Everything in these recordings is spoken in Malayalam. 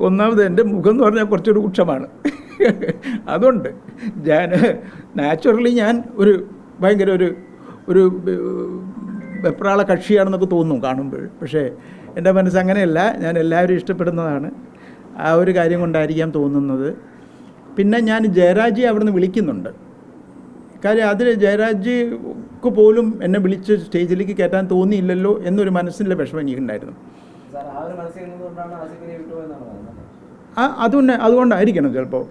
ഒന്നാമത് എൻ്റെ മുഖം എന്ന് പറഞ്ഞാൽ കുറച്ചുകൂടി രൂക്ഷമാണ്. അതുകൊണ്ട് ഞാൻ നാച്ചുറലി ഞാൻ ഒരു ഭയങ്കര ഒരു വെപ്രാള കക്ഷിയാണെന്നൊക്കെ തോന്നും കാണുമ്പോൾ. പക്ഷേ എൻ്റെ മനസ്സ് അങ്ങനെയല്ല, ഞാൻ എല്ലാവരും ഇഷ്ടപ്പെടുന്നതാണ്. ആ ഒരു കാര്യം കൊണ്ടായിരിക്കാം തോന്നുന്നത്. പിന്നെ ഞാൻ ജയരാജ് അവിടുന്ന് വിളിക്കുന്നുണ്ട്. കാര്യം അതിൽ ജയരാജ്ക്ക് പോലും എന്നെ വിളിച്ച് സ്റ്റേജിലേക്ക് കയറ്റാൻ തോന്നിയില്ലല്ലോ എന്നൊരു മനസ്സിൻ്റെ വിഷമം എനിക്കുണ്ടായിരുന്നു. അതുകൊണ്ടായിരിക്കണം ചിലപ്പോൾ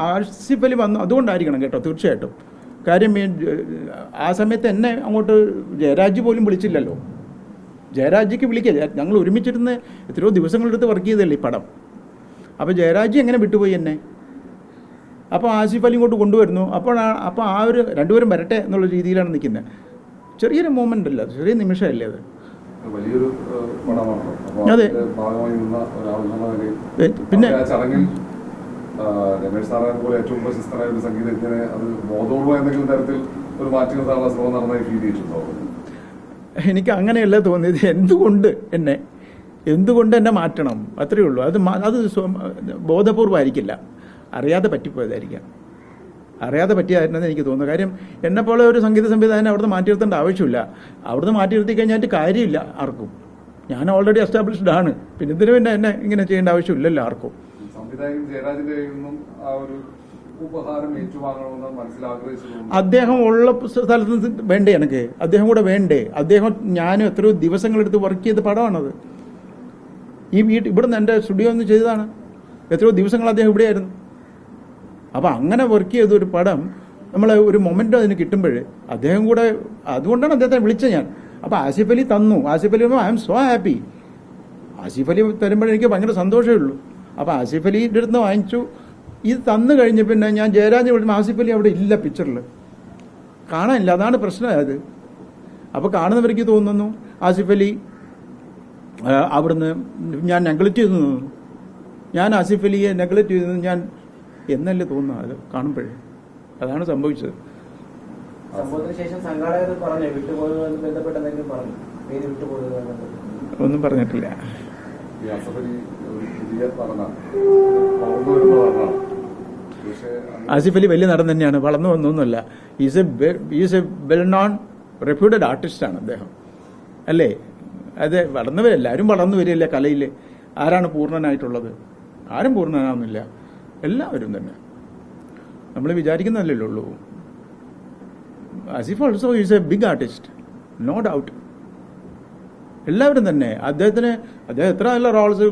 ആസിഫ് അലി വന്നു, അതുകൊണ്ടായിരിക്കണം കേട്ടോ, തീർച്ചയായിട്ടും. കാര്യം ആ സമയത്ത് എന്നെ അങ്ങോട്ട് ജയരാജ് പോലും വിളിച്ചില്ലല്ലോ. ജയരാജിക്ക് വിളിക്കുക, ഞങ്ങൾ ഒരുമിച്ചിരുന്ന് എത്രയോ ദിവസങ്ങളെടുത്ത് വർക്ക് ചെയ്തല്ലേ ഈ പടം. അപ്പോൾ ജയരാജ് എങ്ങനെ വിട്ടുപോയി എന്നെ? അപ്പോൾ ആസിഫ് അലി ഇങ്ങോട്ട് കൊണ്ടുവരുന്നു. അപ്പോൾ ആ ഒരു രണ്ടുപേരും വരട്ടെ എന്നുള്ള രീതിയിലാണ് നിൽക്കുന്നത്. ചെറിയൊരു മൂമെൻ്റ് അല്ല, ചെറിയ നിമിഷമല്ലേ അത്. അതെ. പിന്നെ രമേശ് നാരായണൻ പോലെ ഏറ്റവും പ്രശസ്തനായ ഒരു സംഗീതജ്ഞനെ അത് ബോധപൂർവ്വം എന്തെങ്കിലും തരത്തിൽ ഒരു മാറ്റി നിർത്താനുള്ള ശ്രമം നടന്നതായി ഫീൽ ചെയ്തിട്ടുണ്ടോ? എനിക്ക് അങ്ങനെയല്ല തോന്നിയത്. എന്തുകൊണ്ട് എന്നെ മാറ്റണം, അത്രയേ ഉള്ളൂ. അത് ബോധപൂർവ്വമായിരിക്കില്ല, അറിയാതെ പറ്റിപ്പോയതായിരിക്കാം. അറിയാതെ പറ്റിയായിരുന്നെന്ന് എനിക്ക് തോന്നുന്നു. കാര്യം എന്നെപ്പോലെ ഒരു സംഗീത സംവിധാനം അവിടുന്ന് മാറ്റി നിർത്തേണ്ട ആവശ്യമില്ല. അവിടുന്ന് മാറ്റി നിർത്തി കഴിഞ്ഞാൽ കാര്യമില്ല ആർക്കും. ഞാൻ ഓൾറെഡി എസ്റ്റാബ്ലിഷ്ഡ് ആണ്. പിന്നെ ഇതിന് പിന്നെ എന്നെ ഇങ്ങനെ ചെയ്യേണ്ട ആവശ്യമില്ലല്ലോ ആർക്കും. അദ്ദേഹം ഉള്ള സ്ഥലത്ത് വേണ്ടേ എനിക്ക്? അദ്ദേഹം കൂടെ വേണ്ടേ? ഞാനും എത്രയോ ദിവസങ്ങളെടുത്ത് വർക്ക് ചെയ്ത പടമാണത്. ഈ ഇവിടുന്ന് എൻ്റെ സ്റ്റുഡിയോ ഒന്ന് ചെയ്തതാണ്. എത്രയോ ദിവസങ്ങൾ അദ്ദേഹം ഇവിടെയായിരുന്നു. അപ്പം അങ്ങനെ വർക്ക് ചെയ്തൊരു പടം നമ്മൾ ഒരു മൊമെൻ്റ് അതിന് കിട്ടുമ്പോൾ അദ്ദേഹം കൂടെ, അതുകൊണ്ടാണ് അദ്ദേഹത്തെ വിളിച്ചത് ഞാൻ. അപ്പോൾ ആസിഫ് അലി തന്നു. Asif Ali I am so happy. Asif Ali തരുമ്പോഴെനിക്ക് ഭയങ്കര സന്തോഷമേ ഉള്ളൂ. അപ്പോൾ ആസിഫ് അലിയുടെ അടുത്ത് വാങ്ങിച്ചു. ഇത് തന്നു കഴിഞ്ഞ് പിന്നെ ഞാൻ ജയരാജ് വിളിക്കുമ്പോൾ ആസിഫ് അലി അവിടെ ഇല്ല, പിക്ചറിൽ കാണാനില്ല. അതാണ് പ്രശ്നമായത്. അപ്പോൾ കാണുന്നവർക്ക് തോന്നുന്നു ആസിഫ് അലി അവിടുന്ന് ഞാൻ നെഗ്ലക്റ്റ് ചെയ്തു തോന്നുന്നു. ഞാൻ ആസിഫ് അലിയെ നെഗ്ലക്റ്റ് ചെയ്തു ഞാൻ എന്നല്ലേ തോന്നുന്നു അത് കാണുമ്പോഴേ. അതാണ് സംഭവിച്ചത്. ഒന്നും പറഞ്ഞിട്ടില്ല. ആസിഫ് അലി വലിയ നടൻ തന്നെയാണ്, വളർന്നു വന്നൊന്നുമല്ല. Is a well known reputed ആർട്ടിസ്റ്റാണ് അദ്ദേഹം, അല്ലേ? അതെ, എല്ലാവരും വളർന്നു വരികയല്ലേ കലയിൽ. ആരാണ് പൂർണ്ണനായിട്ടുള്ളത്? ആരും പൂർണ്ണനാവുന്നില്ല, എല്ലാവരും തന്നെ. നമ്മൾ വിചാരിക്കുന്നതല്ലേ ഉള്ളൂ. Asif also is a big artist, no doubt. എല്ലാവരും തന്നെ. അദ്ദേഹം എത്ര നല്ല റോൾസ്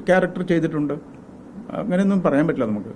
ക്യാരക്ടർ ചെയ്തിട്ടുണ്ട്, അങ്ങനെയൊന്നും പറയാൻ പറ്റില്ല നമുക്ക്.